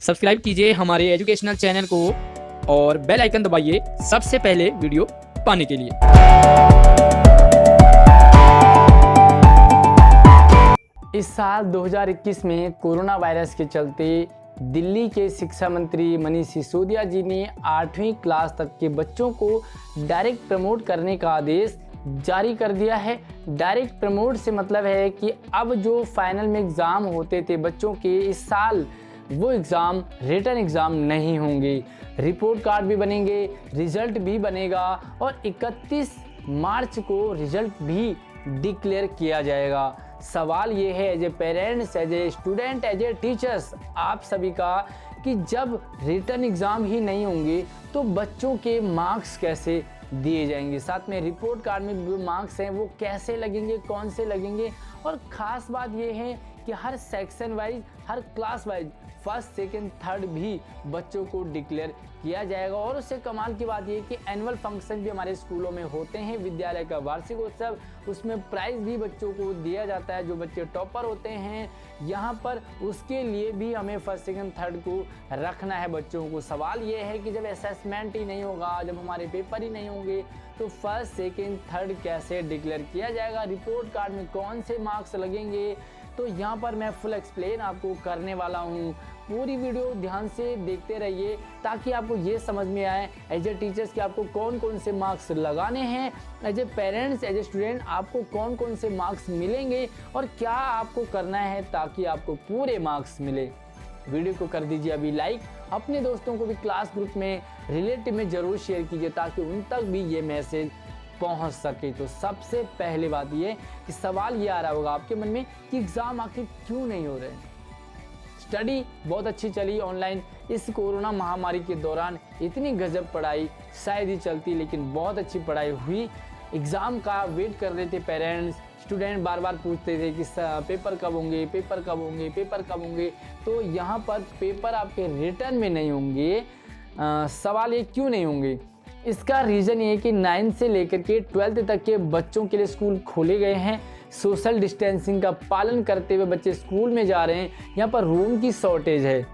Subscribe कीजिए हमारे educational channel को और बेल आइकन दबाइए सबसे पहले वीडियो पाने के लिए। इस साल 2021 में कोरोना वायरस के चलते दिल्ली के शिक्षा मंत्री मनीष सिसोदिया जी ने 8वीं क्लास तक के बच्चों को डायरेक्ट प्रमोट करने का आदेश जारी कर दिया है। डायरेक्ट प्रमोट से मतलब है कि अब जो फाइनल में एग्ज़ाम होते थे बच्चों के, इस साल वो एग्ज़ाम रिटन एग्ज़ाम नहीं होंगे। रिपोर्ट कार्ड भी बनेंगे, रिजल्ट भी बनेगा और 31 मार्च को रिजल्ट भी डिक्लेयर किया जाएगा। सवाल ये है as a parents, as a student, as a teachers, आप सभी का कि जब रिटन एग्ज़ाम ही नहीं होंगे तो बच्चों के मार्क्स कैसे दिए जाएंगे, साथ में रिपोर्ट कार्ड में जो मार्क्स हैं वो कैसे लगेंगे, कौन से लगेंगे। और ख़ास बात ये है कि हर सेक्शन वाइज, हर class wise first, second, third भी बच्चों को डिक्लेयर किया जाएगा। और उससे कमाल की बात ये कि एनुअल फंक्शन भी हमारे स्कूलों में होते हैं, विद्यालय का वार्षिक उत्सव, उसमें प्राइज़ भी बच्चों को दिया जाता है जो बच्चे टॉपर होते हैं यहाँ पर, उसके लिए भी हमें फर्स्ट, सेकंड, थर्ड को रखना है बच्चों को। सवाल ये है कि जब असेसमेंट ही नहीं होगा, जब हमारे पेपर ही नहीं होंगे तो फर्स्ट, सेकंड, थर्ड कैसे डिक्लेयर किया जाएगा, रिपोर्ट कार्ड में कौन से मार्क्स लगेंगे, तो यहाँ पर मैं फुल एक्सप्लेन आपको करने वाला हूँ। पूरी वीडियो ध्यान से देखते रहिए ताकि आपको ये समझ में आए एज ए टीचर्स कि आपको कौन कौन से मार्क्स लगाने हैं, as a parents, as a student आपको कौन कौन से मार्क्स मिलेंगे और क्या आपको करना है ताकि आपको पूरे मार्क्स मिले। वीडियो को कर दीजिए अभी लाइक, अपने दोस्तों को भी क्लास ग्रुप में, रिलेटिव में ज़रूर शेयर कीजिए ताकि उन तक भी ये मैसेज पहुंच सके। तो सबसे पहले बात ये कि सवाल ये आ रहा होगा आपके मन में कि एग्ज़ाम आखिर क्यों नहीं हो रहे हैं। स्टडी बहुत अच्छी चली ऑनलाइन, इस कोरोना महामारी के दौरान इतनी गजब पढ़ाई शायद ही चलती, लेकिन बहुत अच्छी पढ़ाई हुई। एग्ज़ाम का वेट कर रहे थे पेरेंट्स, स्टूडेंट बार बार पूछते थे कि पेपर कब होंगे, पेपर कब होंगे, पेपर कब होंगे। तो यहाँ पर पेपर आपके रिटर्न में नहीं होंगे। सवाल ये क्यों नहीं होंगे, इसका रीज़न ये है कि 9 से लेकर के 12th तक के बच्चों के लिए स्कूल खोले गए हैं। सोशल डिस्टेंसिंग का पालन करते हुए बच्चे स्कूल में जा रहे हैं। यहाँ पर रूम की शॉर्टेज है,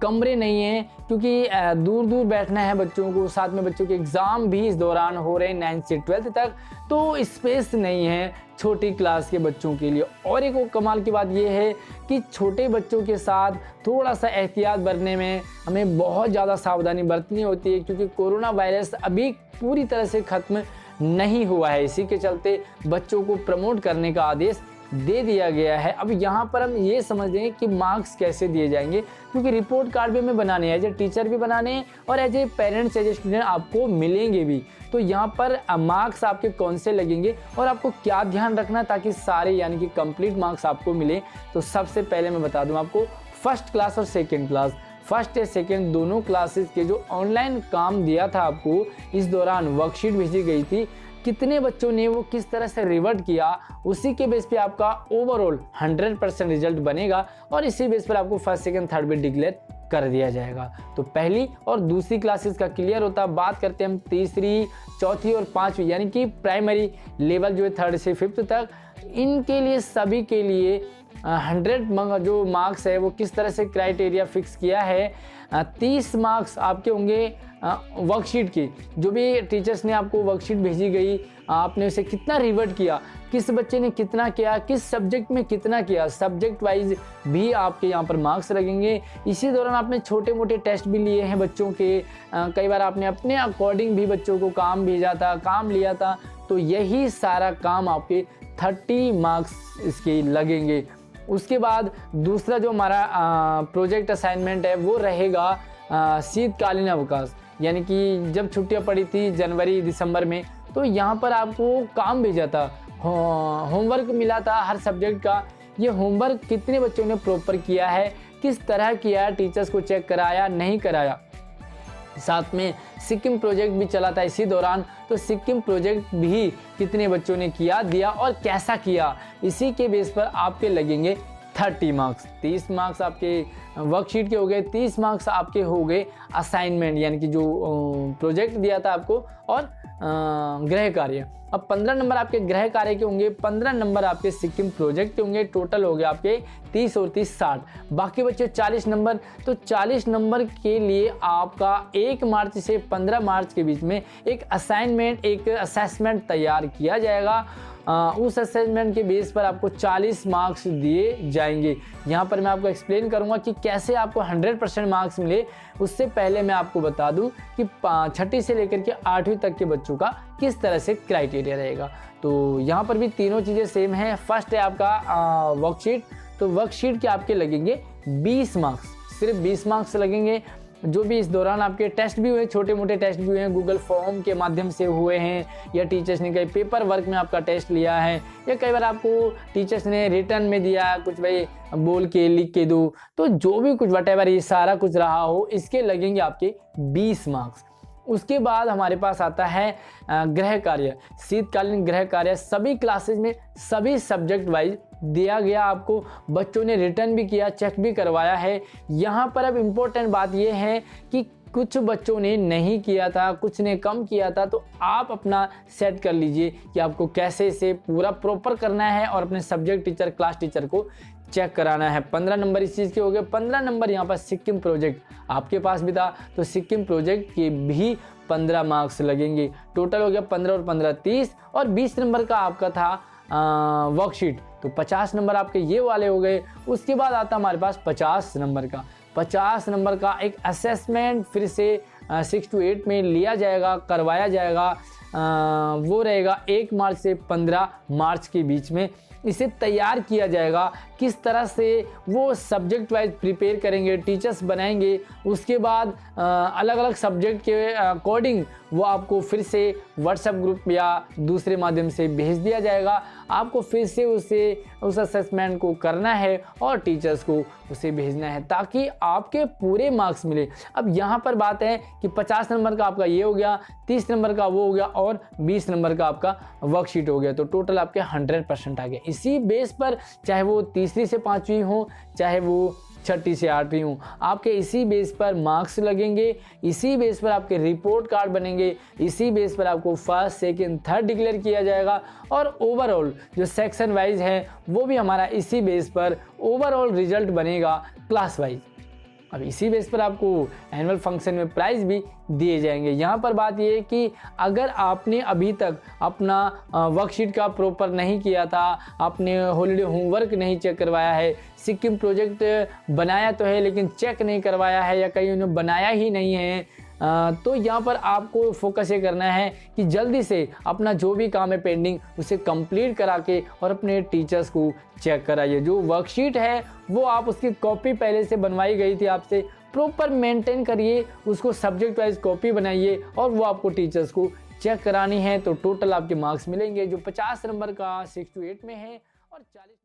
कमरे नहीं हैं क्योंकि दूर दूर बैठना है बच्चों को, साथ में बच्चों के एग्ज़ाम भी इस दौरान हो रहे हैं 9 से 12th तक, तो स्पेस नहीं है छोटी क्लास के बच्चों के लिए। और एक और कमाल की बात यह है कि छोटे बच्चों के साथ थोड़ा सा एहतियात बरतने में हमें बहुत ज़्यादा सावधानी बरतनी होती है क्योंकि कोरोना वायरस अभी पूरी तरह से ख़त्म नहीं हुआ है। इसी के चलते बच्चों को प्रमोट करने का आदेश दे दिया गया है। अब यहाँ पर हम ये समझ लें कि मार्क्स कैसे दिए जाएंगे, क्योंकि रिपोर्ट कार्ड भी हमें बनाने हैं, एज ए टीचर भी बनाने हैं और as a parents, as a student आपको मिलेंगे भी। तो यहाँ पर मार्क्स आपके कौन से लगेंगे और आपको क्या ध्यान रखना ताकि सारे यानी कि कंप्लीट मार्क्स आपको मिले। तो सबसे पहले मैं बता दूँ आपको फर्स्ट क्लास और सेकेंड क्लास, फर्स्ट या सेकेंड दोनों क्लासेस के जो ऑनलाइन काम दिया था आपको, इस दौरान वर्कशीट भेजी गई थी, कितने बच्चों ने वो किस तरह से रिवर्ट किया, उसी के बेस पे आपका ओवरऑल 100% रिजल्ट बनेगा और इसी बेस पर आपको फर्स्ट, सेकंड, थर्ड भी डिक्लेयर कर दिया जाएगा। तो पहली और दूसरी क्लासेस का क्लियर होता है। बात करते हैं हम तीसरी, चौथी और पांचवी यानी कि प्राइमरी लेवल जो है 3rd से 5th तक, इनके लिए सभी के लिए 100 जो मार्क्स है वो किस तरह से क्राइटेरिया फिक्स किया है। 30 मार्क्स आपके होंगे वर्कशीट की, जो भी टीचर्स ने आपको वर्कशीट भेजी गई, आपने उसे कितना रिवर्ट किया, किस बच्चे ने कितना किया, किस सब्जेक्ट में कितना किया, सब्जेक्ट वाइज भी आपके यहाँ पर मार्क्स लगेंगे। इसी दौरान आपने छोटे मोटे टेस्ट भी लिए हैं बच्चों के, कई बार आपने अपने अकॉर्डिंग भी बच्चों को काम भेजा था, काम लिया था, तो यही सारा काम आपके 30 मार्क्स इसके लगेंगे। उसके बाद दूसरा जो हमारा प्रोजेक्ट असाइनमेंट है वो रहेगा शीतकालीन अवकाश, यानी कि जब छुट्टियां पड़ी थी जनवरी दिसंबर में, तो यहाँ पर आपको काम भेजा था, होमवर्क मिला था हर सब्जेक्ट का। ये होमवर्क कितने बच्चों ने प्रॉपर किया है, किस तरह किया, टीचर्स को चेक कराया नहीं कराया। साथ में सिक्किम प्रोजेक्ट भी चला था इसी दौरान, तो सिक्किम प्रोजेक्ट भी कितने बच्चों ने किया, दिया और कैसा किया, इसी के बेस पर आपके लगेंगे 30 मार्क्स। 30 मार्क्स आपके वर्कशीट के हो गए, 30 मार्क्स आपके हो गए असाइनमेंट यानी कि जो प्रोजेक्ट दिया था आपको और गृह कार्य। अब 15 नंबर आपके गृह कार्य के होंगे, 15 नंबर आपके सिक्किम प्रोजेक्ट के होंगे। टोटल हो गए आपके 30 और 30 60। बाकी बच्चे 40 नंबर। तो 40 नंबर के लिए आपका 1 मार्च से 15 मार्च के बीच में एक असाइनमेंट, एक असेसमेंट तैयार किया जाएगा। उस असेसमेंट के बेस पर आपको 40 मार्क्स दिए जाएंगे। यहाँ पर मैं आपको एक्सप्लेन करूँगा कि कैसे आपको 100% मार्क्स मिले। उससे पहले मैं आपको बता दूं कि 6ठी से लेकर के 8वीं तक के बच्चों का किस तरह से क्राइटेरिया रहेगा। तो यहाँ पर भी तीनों चीज़ें सेम हैं। फर्स्ट है आपका वर्कशीट। तो वर्कशीट के आपके लगेंगे 20 मार्क्स, सिर्फ 20 मार्क्स लगेंगे। जो भी इस दौरान आपके टेस्ट भी हुए, छोटे मोटे टेस्ट भी हुए हैं, गूगल फॉर्म के माध्यम से हुए हैं, या टीचर्स ने कई पेपर वर्क में आपका टेस्ट लिया है, या कई बार आपको टीचर्स ने रिटर्न में दिया कुछ, भाई बोल के लिख के दो। तो जो भी कुछ वटेवर ये सारा कुछ रहा हो, इसके लगेंगे आपके 20 मार्क्स। उसके बाद हमारे पास आता है गृह कार्य। शीतकालीन गृह कार्य सभी क्लासेज में सभी सब्जेक्ट वाइज दिया गया। आपको बच्चों ने रिटर्न भी किया, चेक भी करवाया है। यहाँ पर अब इम्पोर्टेंट बात यह है कि कुछ बच्चों ने नहीं किया था, कुछ ने कम किया था। तो आप अपना सेट कर लीजिए कि आपको कैसे से पूरा प्रॉपर करना है और अपने सब्जेक्ट टीचर, क्लास टीचर को चेक कराना है। 15 नंबर इस चीज़ के हो गए। 15 नंबर यहाँ पर सिक्किम प्रोजेक्ट आपके पास भी था, तो सिक्किम प्रोजेक्ट के भी 15 मार्क्स लगेंगे। टोटल हो गया 15 और 15 30। और 20 नंबर का आपका था वर्कशीट, तो 50 नंबर आपके ये वाले हो गए। उसके बाद आता हमारे पास 50 नंबर का। 50 नंबर का एक असेसमेंट फिर से 6 to 8 में लिया जाएगा, करवाया जाएगा। वो रहेगा 1 मार्च से 15 मार्च के बीच में। इसे तैयार किया जाएगा, किस तरह से वो सब्जेक्ट वाइज प्रिपेयर करेंगे, टीचर्स बनाएंगे। उसके बाद अलग अलग सब्जेक्ट के अकॉर्डिंग वो आपको फिर से व्हाट्सएप ग्रुप या दूसरे माध्यम से भेज दिया जाएगा। आपको फिर से उस असेसमेंट को करना है और टीचर्स को उसे भेजना है, ताकि आपके पूरे मार्क्स मिले। अब यहाँ पर बात है कि 50 नंबर का आपका ये हो गया, 30 नंबर का वो हो गया, और 20 नंबर का आपका वर्कशीट हो गया। तो टोटल आपके 100% आ गया। इसी बेस पर चाहे वो तीसरी से 5वीं हो, चाहे वो 6ठी से 8वीं हो, आपके इसी बेस पर मार्क्स लगेंगे, इसी बेस पर आपके रिपोर्ट कार्ड बनेंगे, इसी बेस पर आपको फर्स्ट, सेकंड, थर्ड डिक्लेयर किया जाएगा। और ओवरऑल जो सेक्शन वाइज है वो भी हमारा इसी बेस पर ओवरऑल रिजल्ट बनेगा क्लास वाइज। अब इसी बेस पर आपको एनुअल फंक्शन में प्राइज भी दिए जाएंगे। यहाँ पर बात ये है कि अगर आपने अभी तक अपना वर्कशीट का प्रॉपर नहीं किया था, आपने हॉलीडे होमवर्क नहीं चेक करवाया है, सिक्किम प्रोजेक्ट बनाया तो है लेकिन चेक नहीं करवाया है, या कहीं उन्होंने बनाया ही नहीं है, तो यहाँ पर आपको फोकस ये करना है कि जल्दी से अपना जो भी काम है पेंडिंग उसे कंप्लीट करा के और अपने टीचर्स को चेक कराइए। जो वर्कशीट है वो आप उसकी कॉपी पहले से बनवाई गई थी आपसे, प्रॉपर मेंटेन करिए, उसको सब्जेक्ट वाइज कॉपी बनाइए और वो आपको टीचर्स को चेक करानी है। तो टोटल आपके मार्क्स मिलेंगे जो 50 नंबर का 6 to 8 में है और 40